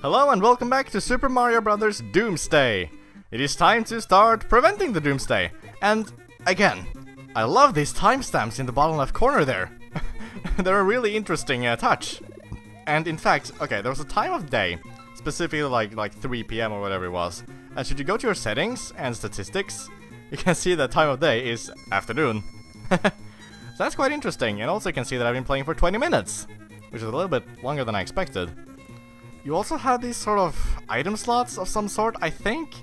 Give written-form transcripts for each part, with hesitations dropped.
Hello and welcome back to Super Mario Bros. Doomsday! It is time to start preventing the Doomsday! And, again, I love these timestamps in the bottom left corner there! They're a really interesting touch. And in fact, okay, there was a time of day, specifically like 3 PM or whatever it was. And should you go to your settings and statistics, you can see that time of day is afternoon. So that's quite interesting, and also you can see that I've been playing for 20 minutes, which is a little bit longer than I expected. You also have these sort of item slots of some sort, I think.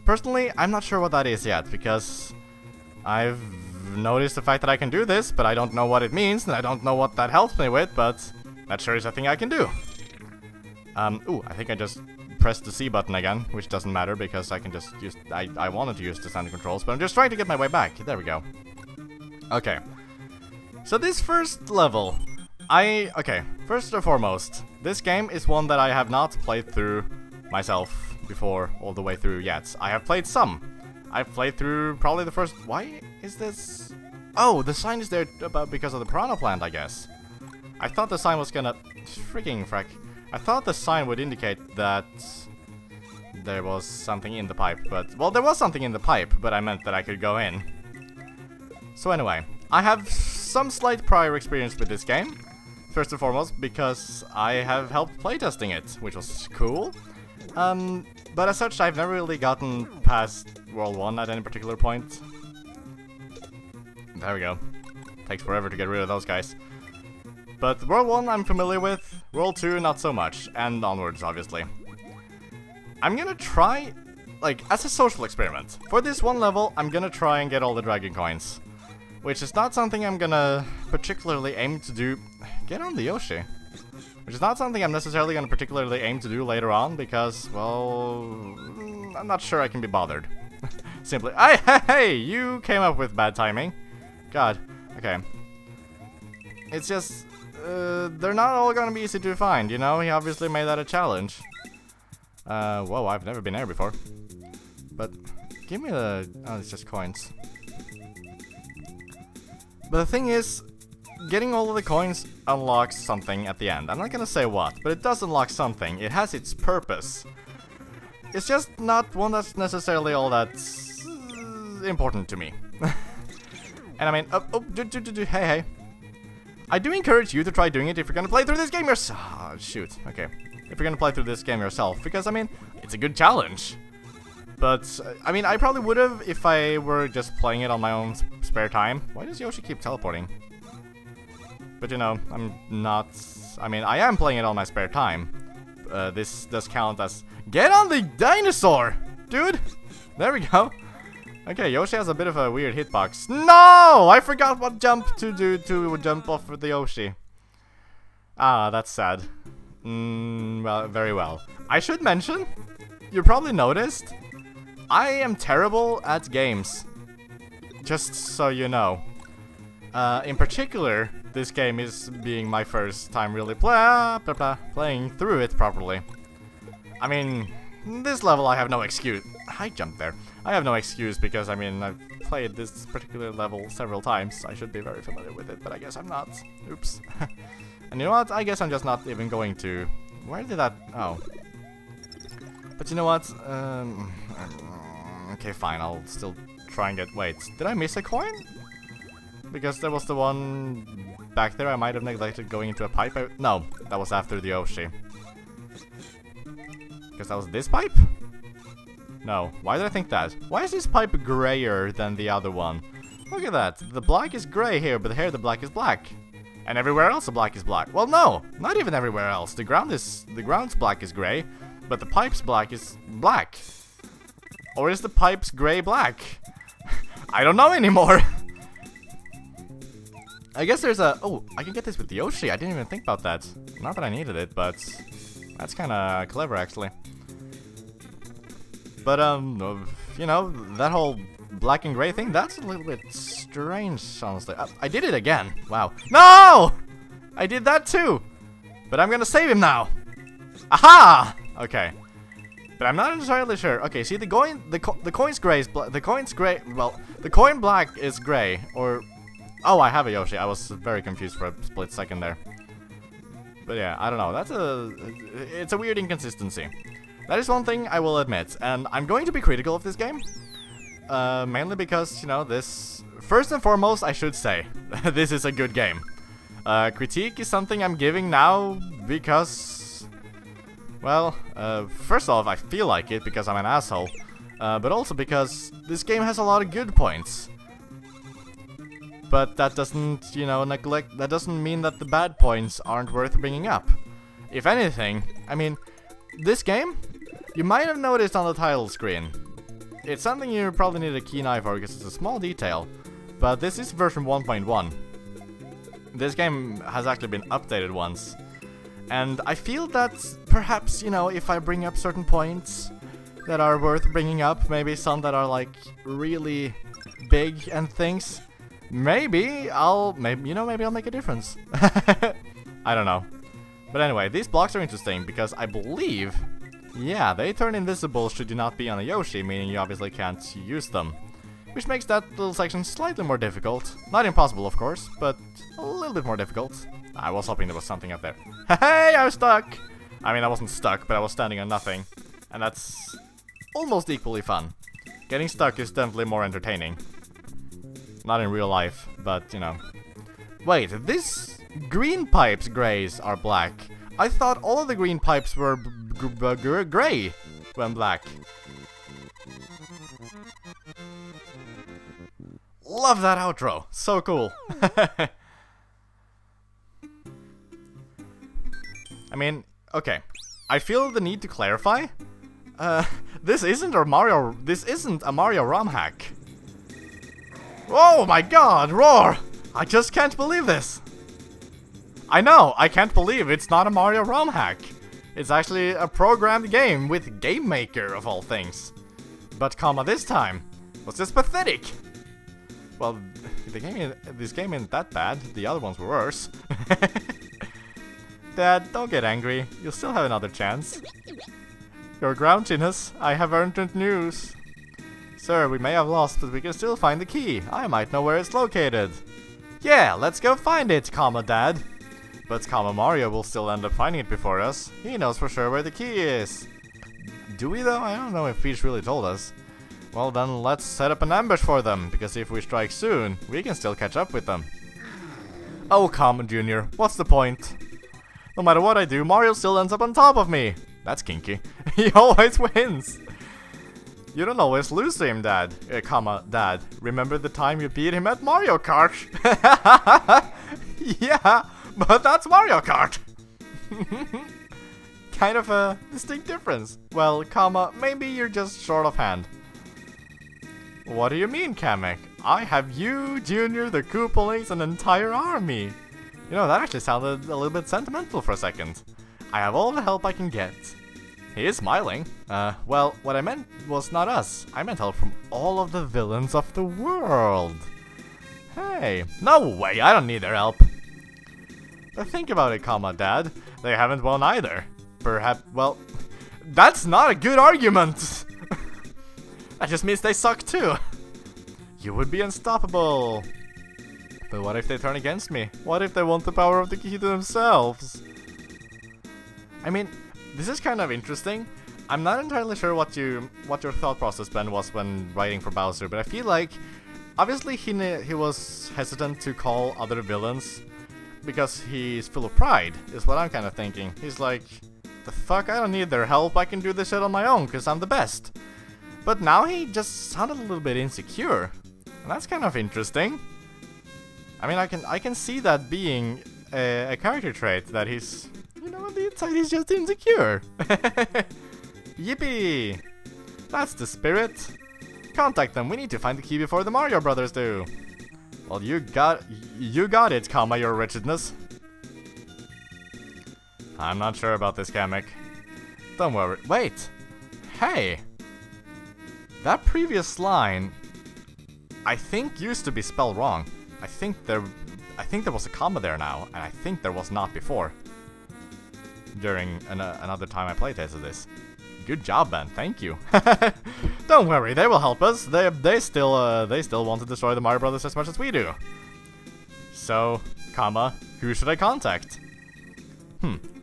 Personally, I'm not sure what that is yet, because I've noticed the fact that I can do this, but I don't know what it means, and I don't know what that helps me with, but that sure is a thing I can do. Ooh, I think I just pressed the C button again, which doesn't matter, because I can just use... I wanted to use the standard controls, but I'm just trying to get my way back. There we go. Okay. So this first level... Okay, first and foremost, this game is one that I have not played through myself before all the way through yet. I have played some. I've played through probably the first... Why is this... Oh, the sign is there because of the piranha plant, I guess. I thought the sign was gonna... Freaking frack. I thought the sign would indicate that there was something in the pipe, but... Well, there was something in the pipe, but I meant that I could go in. So anyway, I have some slight prior experience with this game. First and foremost, because I have helped playtesting it, which was cool. But as such, I've never really gotten past World 1 at any particular point. There we go. Takes forever to get rid of those guys. But World 1 I'm familiar with, World 2 not so much, and onwards, obviously. I'm gonna try, like, as a social experiment. For this one level, I'm gonna try and get all the dragon coins. Which is not something I'm gonna particularly aim to do. Get on the Yoshi. Which is not something I'm necessarily gonna particularly aim to do later on, because, well, I'm not sure I can be bothered. Simply, hey, you came up with bad timing. God, okay. It's just, they're not all gonna be easy to find, you know? He obviously made that a challenge. Whoa, I've never been there before. But, give me the, oh, it's just coins. But the thing is, getting all of the coins unlocks something at the end. I'm not gonna say what, but it does unlock something. It has its purpose. It's just not one that's necessarily all that important to me. And I mean, hey. I do encourage you to try doing it if you're gonna play through this game yourself. Oh, shoot, okay. If you're gonna play through this game yourself, because I mean, it's a good challenge. But, I mean, I probably would have if I were just playing it on my own spare time. Why does Yoshi keep teleporting? But, you know, I'm not... I mean, I am playing it on my spare time. This does count as... Get on the dinosaur! Dude! There we go. Okay, Yoshi has a bit of a weird hitbox. No! I forgot what jump to do to jump off with the Yoshi. Ah, that's sad. Well, very well. I should mention, you probably noticed... I am terrible at games, just so you know. In particular, this game is being my first time really playing through it properly. I mean, this level I have no excuse. I jumped there. I have no excuse because, I mean, I've played this particular level several times. I should be very familiar with it, but I guess I'm not. Oops. And you know what? I guess I'm just not even going to... Where did that... Oh. But you know what? Okay, fine, I'll still try and get... Wait, did I miss a coin? Because there was the one back there I might have neglected going into a pipe. No, that was after the Yoshi. Because that was this pipe? No, why did I think that? Why is this pipe grayer than the other one? Look at that, the black is gray here, but here the black is black. And everywhere else the black is black. Well, no, not even everywhere else. The ground's black is gray, but the pipe's black is black. Or is the pipe's gray-black? I don't know anymore. I guess there's a... Oh, I can get this with the Yoshi. I didn't even think about that. Not that I needed it, but... That's kind of clever, actually. But, you know, that whole black and gray thing, that's a little bit strange, honestly. I did it again. Wow. No! I did that too. But I'm gonna save him now. Aha! Okay. But I'm not entirely sure. Okay, see the coin's gray is the coin's gray. Well, the coin black is gray, or oh, I have a Yoshi. I was very confused for a split second there. But yeah, I don't know. It's a weird inconsistency. That is one thing I will admit, and I'm going to be critical of this game. Mainly because, you know, this... First and foremost, I should say, this is a good game. Critique is something I'm giving now because... Well, first off, I feel like it because I'm an asshole. But also because this game has a lot of good points. But that doesn't, you know, that doesn't mean that the bad points aren't worth bringing up. If anything, I mean, this game, you might have noticed on the title screen. It's something you probably need a keen eye for because it's a small detail. But this is version 1.1. This game has actually been updated once. And I feel that perhaps, you know, if I bring up certain points that are worth bringing up, maybe some that are like really big and things, maybe I'll make a difference. I don't know. But anyway, these blocks are interesting because I believe, yeah, they turn invisible should you not be on a Yoshi, meaning you obviously can't use them. Which makes that little section slightly more difficult. Not impossible, of course, but a little bit more difficult. I was hoping there was something up there. Hey, I was stuck! I mean, I wasn't stuck, but I was standing on nothing. And that's almost equally fun. Getting stuck is definitely more entertaining. Not in real life, but, you know. Wait, this green pipes grays are black. I thought all of the green pipes were gray when black. Love that outro. So cool. I mean, okay. I feel the need to clarify. This isn't a Mario ROM hack. Oh my god, roar! I just can't believe this. I know, I can't believe it's not a Mario ROM hack. It's actually a programmed game with Game Maker of all things. But comma this time was just pathetic. Well, this game isn't that bad. The other ones were worse. Dad, don't get angry. You'll still have another chance. Your grouchiness, I have earned news. Sir, we may have lost, but we can still find the key. I might know where it's located. Yeah, let's go find it, comma Dad. But comma Mario will still end up finding it before us. He knows for sure where the key is. Do we though? I don't know if Peach really told us. Well then, let's set up an ambush for them, because if we strike soon, we can still catch up with them. Oh, come, Junior, what's the point? No matter what I do, Mario still ends up on top of me. That's kinky. He always wins. You don't always lose to him, Dad. Comma, Dad. Remember the time you beat him at Mario Kart? Yeah, but that's Mario Kart. Kind of a distinct difference. Well, comma, maybe you're just short of hand. What do you mean, Kamek? I have you, Junior, the Koopalings, an entire army. You know, that actually sounded a little bit sentimental for a second. I have all the help I can get. He is smiling. Well, what I meant was not us. I meant help from all of the villains of the world. Hey, no way, I don't need their help. But think about it, comma, Dad. They haven't won either. Perhaps, well, that's not a good argument. That just means they suck too. You would be unstoppable. But what if they turn against me? What if they want the power of the key to themselves? I mean, this is kind of interesting. I'm not entirely sure what your thought process, Ben, was when writing for Bowser, but I feel like obviously he was hesitant to call other villains because he's full of pride, is what I'm kind of thinking. He's like, the fuck, I don't need their help, I can do this shit on my own because I'm the best. But now he just sounded a little bit insecure, and that's kind of interesting. I mean, I can see that being a character trait, that he's, you know, on the inside he's just insecure. Yippee! That's the spirit. Contact them, we need to find the key before the Mario Brothers do. Well, you got it, comma, your wretchedness. I'm not sure about this, Kamek. Don't worry. Wait! Hey! That previous line, I think used to be spelled wrong. I think there was a comma there now, and I think there was not before. During another time I playtested this. Good job, Ben. Thank you. Don't worry, they will help us. They still want to destroy the Mario Brothers as much as we do. So, comma, who should I contact?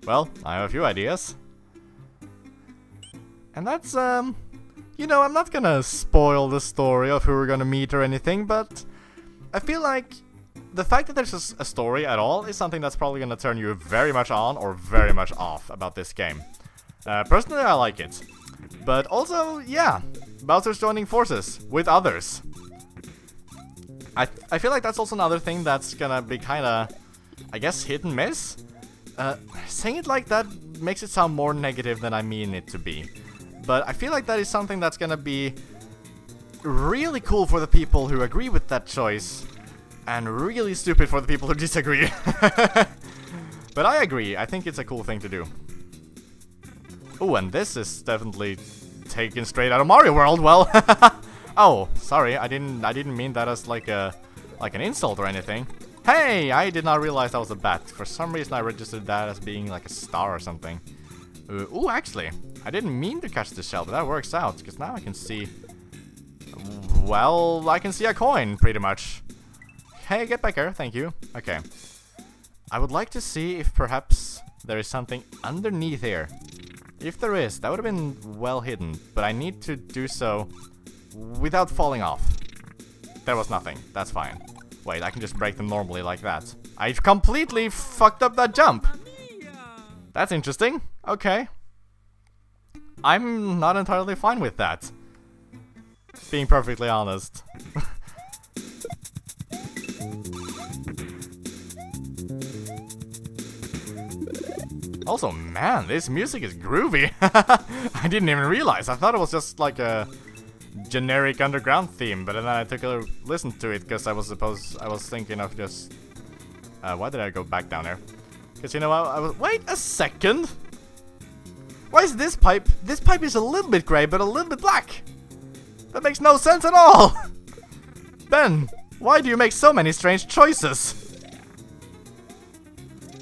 Well, I have a few ideas. And that's, you know, I'm not gonna spoil the story of who we're gonna meet or anything, but I feel like the fact that there's a story at all is something that's probably gonna turn you very much on or very much off about this game. Personally, I like it. But also, yeah, Bowser's joining forces with others. I feel like that's also another thing that's gonna be kinda, I guess, hit and miss. Saying it like that makes it sound more negative than I mean it to be. But I feel like that is something that's gonna be really cool for the people who agree with that choice, and really stupid for the people who disagree. But I agree, I think it's a cool thing to do. Oh, and this is definitely taken straight out of Mario World, well. Oh, sorry, I didn't mean that as like an insult or anything. Hey, I did not realize that was a bat. For some reason I registered that as being like a star or something. Ooh, actually, I didn't mean to catch the shell, but that works out, because now I can see... Well, I can see a coin, pretty much. Hey, get back here, thank you. Okay. I would like to see if perhaps there is something underneath here. If there is, that would have been well hidden, but I need to do so without falling off. There was nothing, that's fine. Wait, I can just break them normally like that. I completely fucked up that jump! That's interesting, okay. I'm not entirely fine with that. Being perfectly honest. Also, man, this music is groovy. I didn't even realize. I thought it was just like a generic underground theme, but then I took a listen to it because I was thinking of just... why did I go back down there? Because you know, I was... Wait a second! Why is this pipe? This pipe is a little bit gray, but a little bit black. That makes no sense at all. Ben, why do you make so many strange choices?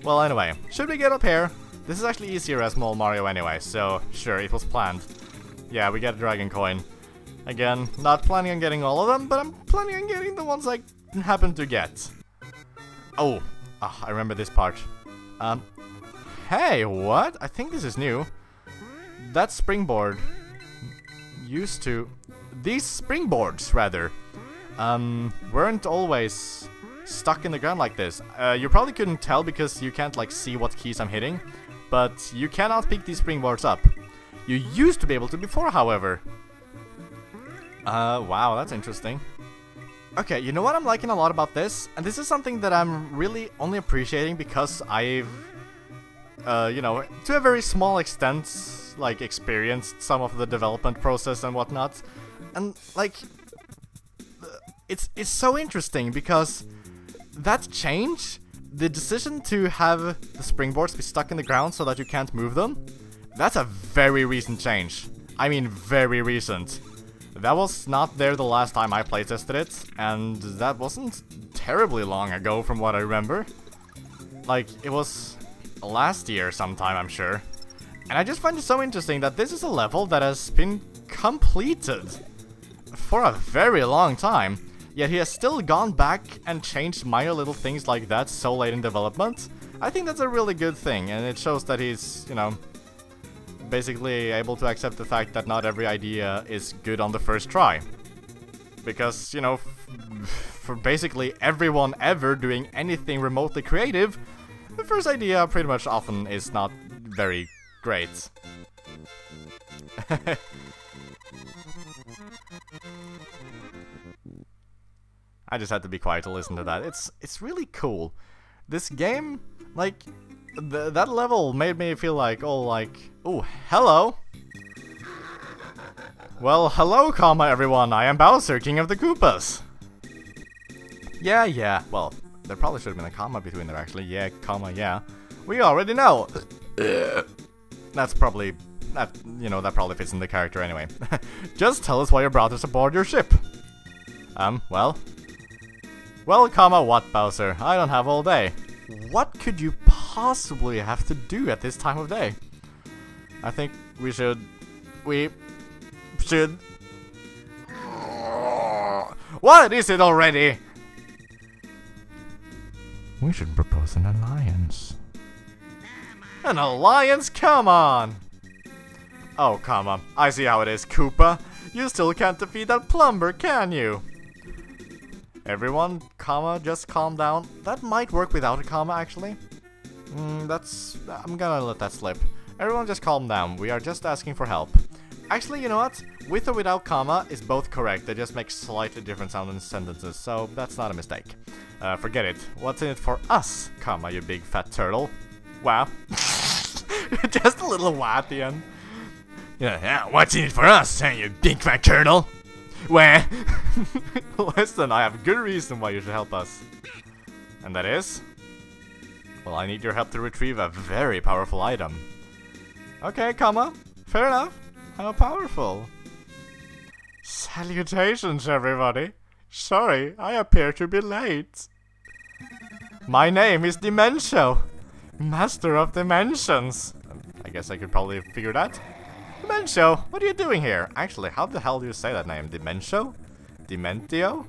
Well, anyway, should we get up here? This is actually easier as small Mario anyway, so sure, it was planned. Yeah, we get a dragon coin. Again, not planning on getting all of them, but I'm planning on getting the ones I happen to get. Oh, I remember this part. Hey, what? I think this is new. That springboard used to... These springboards, rather, weren't always stuck in the ground like this. You probably couldn't tell because you can't, like, see what keys I'm hitting, but you cannot pick these springboards up. You used to be able to before, however. Wow, that's interesting. Okay, you know what I'm liking a lot about this? And this is something that I'm really only appreciating because I've, you know, to a very small extent, like, experienced some of the development process and whatnot. And, like, it's so interesting because that change, the decision to have the springboards be stuck in the ground so that you can't move them, that's a very recent change. I mean, very recent. That was not there the last time I playtested it, and that wasn't terribly long ago from what I remember. Like, it was last year sometime, I'm sure. And I just find it so interesting that this is a level that has been completed for a very long time, yet he has still gone back and changed minor little things like that so late in development. I think that's a really good thing, and it shows that he's, you know, basically able to accept the fact that not every idea is good on the first try. Because, you know, for basically everyone ever doing anything remotely creative, the first idea pretty much often is not very great. I just had to be quiet to listen to that. It's really cool. This game, like, that level made me feel like, oh, hello. Well, hello, everyone. I am Bowser, King of the Koopas. Yeah. Well, there probably should have been a comma between there, actually. Yeah, yeah. We already know. That's probably, you know, that probably fits in the character anyway. Just tell us why you brought us aboard your ship. Well, what, Bowser? I don't have all day. What could you possibly have to do at this time of day? I think we should... What is it already? We should propose an alliance. An alliance? Come on! Oh, comma. I see how it is, Koopa. You still can't defeat that plumber, can you? Everyone, comma, just calm down. That might work without a comma, actually. I'm gonna let that slip. Everyone just calm down. We are just asking for help. Actually, you know what? With or without comma is both correct. They just make slightly different sounding sentences, so that's not a mistake. Forget it. What's in it for us, comma, you big fat turtle? Wow. Just a little wow at the end. Yeah, what's in it for us, you big fat turtle? Where? Listen, I have a good reason why you should help us. And that is? Well, I need your help to retrieve a very powerful item. Okay, comma. Fair enough. How powerful? Salutations, everybody. Sorry, I appear to be late. My name is Dimensio, Master of Dimensions. I guess I could probably figure that. Dimensio, what are you doing here? Actually, how the hell do you say that name? Dimensio? Dementio?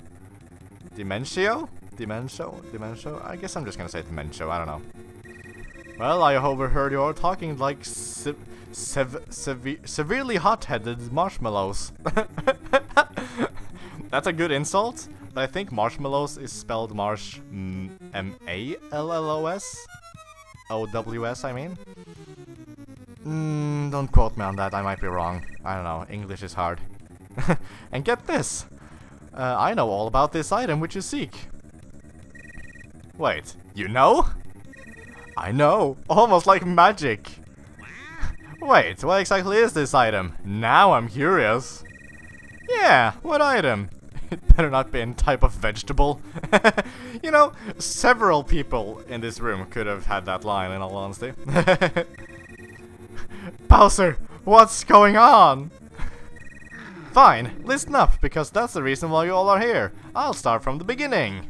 Dimensio? Dimensio? I guess I'm just gonna say Dimensio, I don't know. Well, I overheard you all talking like severely hot-headed marshmallows. That's a good insult, but I think marshmallows is spelled marsh M-A-L-L-O-S? O-W-S, I mean. Don't quote me on that, I might be wrong. I don't know, English is hard. And get this! I know all about this item which you seek. Wait, you know? I know, almost like magic. Wait, what exactly is this item? Now I'm curious. Yeah, what item? It better not be any type of vegetable. You know, several people in this room could have had that line, in all honesty. Bowser, what's going on? Fine, listen up, because that's the reason why you all are here. I'll start from the beginning.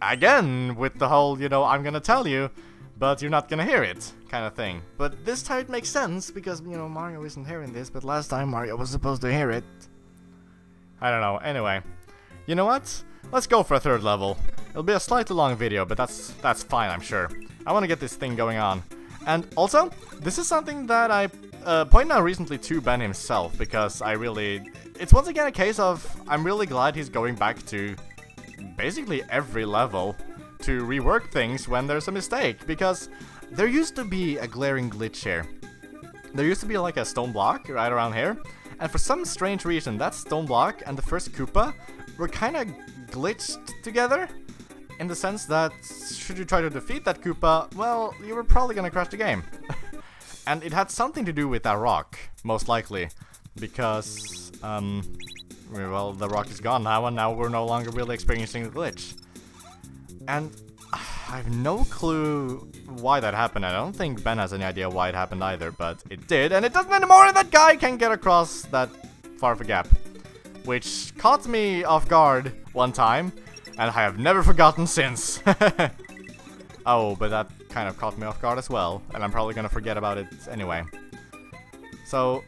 Again, with the whole, you know, I'm gonna tell you, but you're not gonna hear it, kind of thing. But this time it makes sense, because, you know, Mario isn't hearing this, but last time Mario was supposed to hear it. I don't know, anyway. You know what? Let's go for a third level. It'll be a slightly long video, but that's fine, I'm sure. I want to get this thing going on. And also, this is something that I pointed out recently to Ben himself, because it's once again a case of, I'm really glad he's going back to basically every level to rework things when there's a mistake, because there used to be a glaring glitch here. There used to be like a stone block right around here, and for some strange reason that stone block and the first Koopa were kind of glitched together, in the sense that should you try to defeat that Koopa, well, you were probably gonna crash the game. And it had something to do with that rock, most likely, because, well, the rock is gone now, and now we're no longer really experiencing the glitch. And I have no clue why that happened. I don't think Ben has any idea why it happened either, but it did, and it doesn't anymore, and that guy can get across that far of a gap. Which caught me off guard one time, and I have never forgotten since. Oh, but that kind of caught me off guard as well, and I'm probably gonna forget about it anyway. So,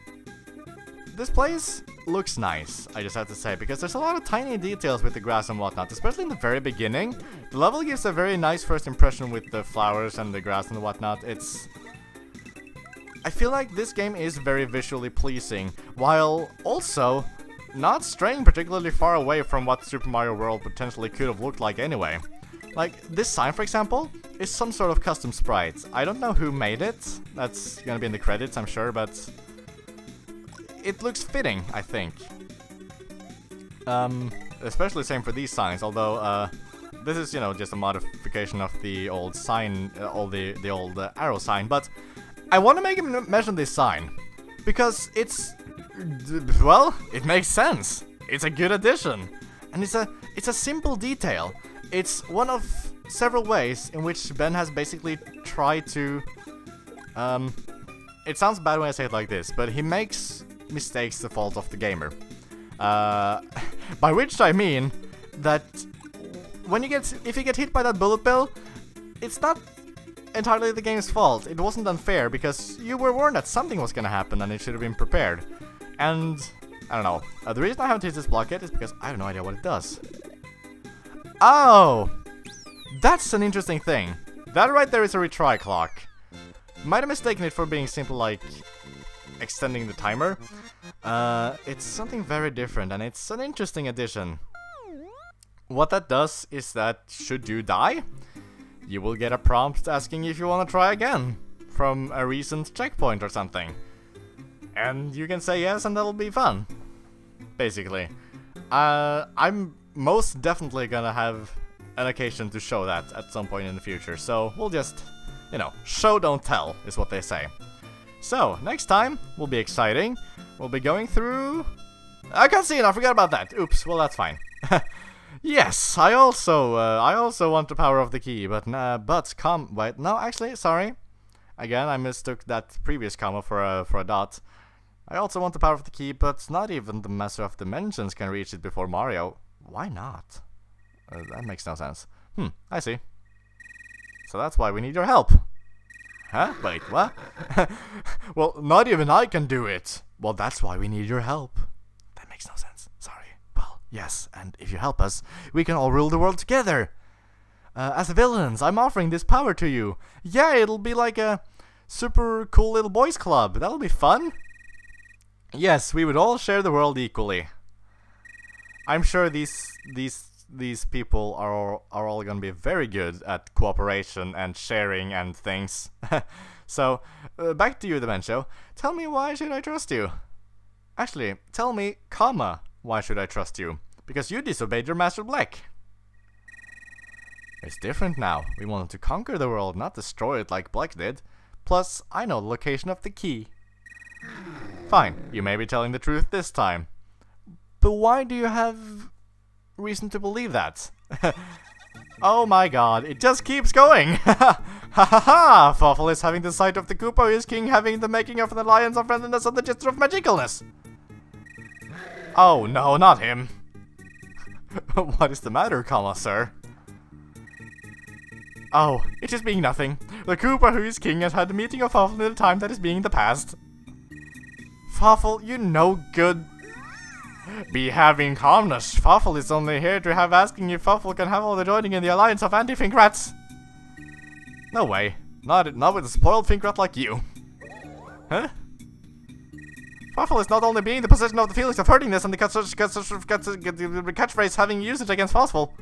this place looks nice, I just have to say, because there's a lot of tiny details with the grass and whatnot, especially in the very beginning. The level gives a very nice first impression with the flowers and the grass and whatnot. I feel like this game is very visually pleasing, while also not straying particularly far away from what Super Mario World potentially could have looked like anyway. Like, this sign, for example, is some sort of custom sprite. I don't know who made it. That's gonna be in the credits, I'm sure, but it looks fitting, I think. Especially same for these signs, although, this is, you know, just a modification of the old sign, the old arrow sign, but I want to make him mention this sign, because it's, well, it makes sense. It's a good addition, and it's a simple detail. It's one of several ways in which Ben has basically tried to, it sounds bad when I say it like this, but he makes mistakes the fault of the gamer. By which I mean that if you get hit by that bullet bill, it's not entirely the game's fault. It wasn't unfair because you were warned that something was gonna happen and it should have been prepared. And I don't know. The reason I haven't hit this block yet is because I have no idea what it does. Oh! That's an interesting thing. That right there is a retry clock. Might have mistaken it for being simply like extending the timer. It's something very different, and it's an interesting addition. What that does is that should you die, you will get a prompt asking if you want to try again from a recent checkpoint or something. And you can say yes, and that'll be fun. Basically. I'm most definitely gonna have an occasion to show that at some point in the future, so we'll just, you know, show don't tell is what they say. So, next time will be exciting. We'll be going through... I can't see it, I forgot about that. Oops, well that's fine. Yes, I also want the power of the key, but wait, no, actually, sorry. Again, I mistook that previous comma for a dot. I also want the power of the key, but not even the Master of Dimensions can reach it before Mario. Why not? That makes no sense. I see. So that's why we need your help. Huh? Wait, what? Well, not even I can do it. Well, that's why we need your help. That makes no sense. Sorry. Well, yes, and if you help us, we can all rule the world together. As villains, I'm offering this power to you. Yeah, it'll be like a super cool little boys club. That'll be fun. Yes, we would all share the world equally. I'm sure these people are all gonna be very good at cooperation and sharing and things. So, back to you, Dementia. Tell me, why should I trust you? Actually, tell me, why should I trust you? Because you disobeyed your Master Black. It's different now. We wanted to conquer the world, not destroy it like Black did. Plus, I know the location of the key. Fine, you may be telling the truth this time. But why do you have reason to believe that? Oh my god, it just keeps going! Ha ha ha! Fawful is having the sight of the Koopa who is king, having the making of an alliance of friendliness and the gesture of magicalness! Oh no, not him! What is the matter, sir? Oh, it is being nothing. The Koopa who is king has had the meeting of Fawful in the time that is being the past. Fawful, you no good. Be having calmness. Fawful is only here to have asking if Fawful can have all the joining in the alliance of anti-Finkrats. No way. Not with a spoiled Finkrat like you. Huh? Fawful is not only being the possession of the feelings of hurtingness and the catchphrase having usage against Fawful,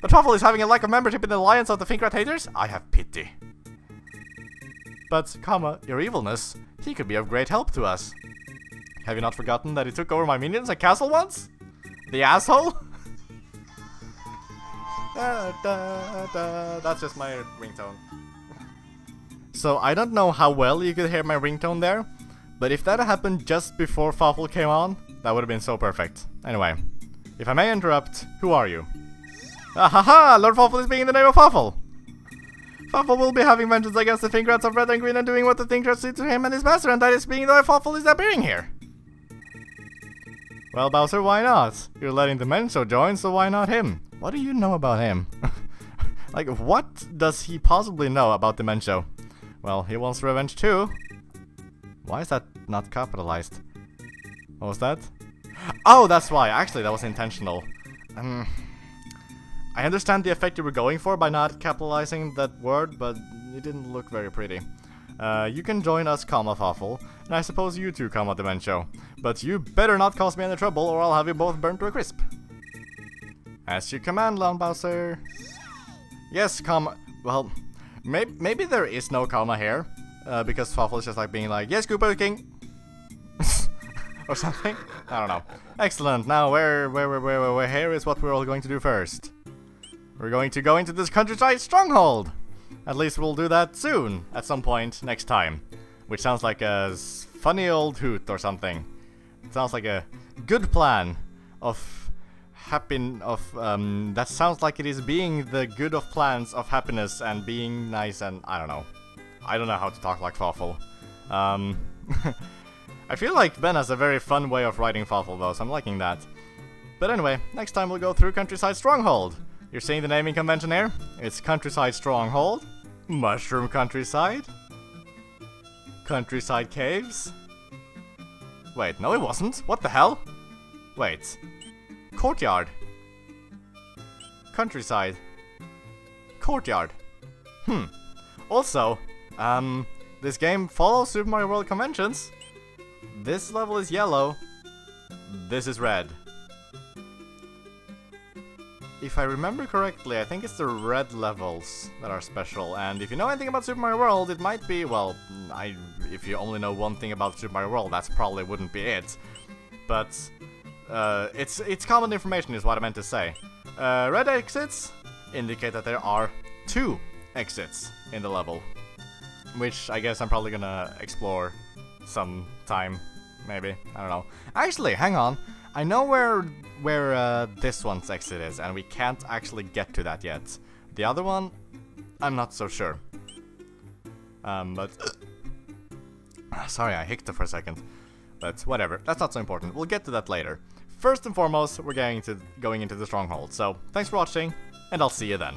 but Fawful is having a lack of membership in the alliance of the Finkrat haters? I have pity. But, your evilness, he could be of great help to us. Have you not forgotten that he took over my minions at castle once? The asshole? That's just my ringtone. So I don't know how well you could hear my ringtone there, but if that happened just before Fawful came on, that would have been so perfect. Anyway, if I may interrupt, who are you? Ahaha! Lord Fawful is being in the name of Fawful! Fawful will be having vengeance against the Finkrats of Red and Green and doing what the Finkrats did to him and his master, and that is being why Fawful is appearing here. Well, Bowser, why not? You're letting the Menso join, so why not him? What do you know about him? Like, what does he possibly know about the Menso? Well, he wants revenge too. Why is that not capitalized? What was that? Oh, that's why. Actually, that was intentional. I understand the effect you were going for by not capitalizing that word, but it didn't look very pretty. You can join us, Fawful, and I suppose you too, Dementia. But you better not cause me any trouble, or I'll have you both burnt to a crisp. As you command, Lone Bowser. Yes, well, maybe there is no here, because Fawful is just like being like, yes, Koopa King! Or something? I don't know. Excellent, now where here is what we're all going to do first. We're going to go into this countryside stronghold! At least we'll do that soon, at some point next time. Which sounds like a funny old hoot or something. It sounds like a good plan of that sounds like it is being the good of plans of happiness and being nice and I don't know. I don't know how to talk like Fawful. I feel like Ben has a very fun way of writing Fawful though, so I'm liking that. But anyway, next time we'll go through Countryside Stronghold. You're seeing the naming convention here? It's Countryside Stronghold, Mushroom Countryside, Countryside Caves. Wait, no it wasn't. What the hell? Wait. Courtyard. Countryside. Courtyard. Also, this game follows Super Mario World conventions. This level is yellow. This is red. If I remember correctly, I think it's the red levels that are special, and if you know anything about Super Mario World, it might be, well, if you only know one thing about Super Mario World, that's probably wouldn't be it. But, it's common information is what I meant to say. Red exits indicate that there are 2 exits in the level, which I guess I'm probably gonna explore sometime, maybe, I don't know. Actually, hang on, I know where this one's exit is, and we can't actually get to that yet. The other one, I'm not so sure. But sorry, I hiccuped for a second. But whatever, that's not so important. We'll get to that later. First and foremost, we're going into the stronghold. So thanks for watching, and I'll see you then.